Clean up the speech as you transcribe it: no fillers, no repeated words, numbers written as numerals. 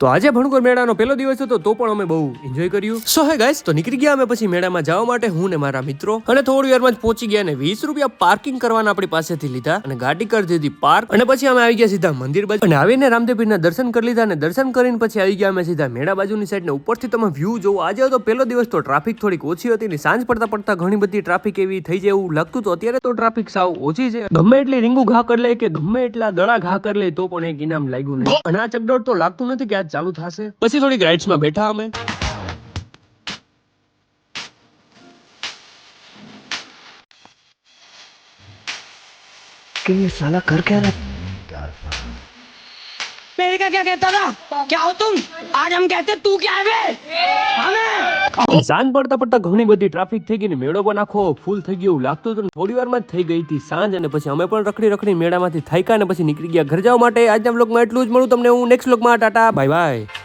તો આજે ભણકોર મેળાનો પહેલો દિવસ હતો તો પણ અમે બહુ એન્જોય કર્યું. સો હે ગાઈસ, તો નીકળી ગયા અમે પછી મેળામાં જવા માટે, હું ને મારા મિત્રો, અને થોડી વારમાં જ પહોંચી ગયા ને 20 રૂપિયા પાર્કિંગ કરવાના આપણી પાસેથી લીધા અને ગાડી કરી દીધી પાર્ક. અને પછી અમે આવી ગયા સીધા મંદિર બાજુ અને આવીને રામદેવપીરના દર્શન કરી લીધા અને દર્શન કરીને પછી આવી ગયા અમે સીધા મેળા બાજુની સાઈડ ને ઉપરથી તમે વ્યૂ જોવો. આજે તો પહેલો દિવસ તો ટ્રાફિક થોડીક ઓછી હતી ને સાંજ પડતા પડતા ઘણી બધી ટ્રાફિક એવી થઈ જાય એવું લાગતું. તો અત્યારે તો ટ્રાફિક સાવ ઓછી છે. ગમે એટલી રીંગુ ઘા કરી લે કે ગમે એટલા દડા ઘા કરી લે તો પણ એક ઇનામ લાગ્યું નહીં. અને આ ચકડોળ તો લાગતું નથી કે આજ ચાલુ થશે. પછી થોડીક રાઇડ્સમાં બેઠા અમે. कि ये साला कर क्या रहा है? मेरे का क्या कहता था? क्या हो तुम? आज हम कहते तू क्या है बे? हमें સાંજ પડતા પડતા ઘણી બધી ટ્રાફિક થઈ ગઈ ને મેળો પણ આખો ફૂલ થઈ ગયો એવું લાગતું હતું. થોડી વારમાં જ થઈ ગઈ હતી સાંજ અને પછી અમે પણ રખડી મેળામાંથી થાક્યા ને પછી નીકળી ગયા ઘર જવા માટે. આજના વ્લોગમાં એટલું જ. મળું તમને હું નેક્સ્ટ વ્લોગમાં. Tata bye bye.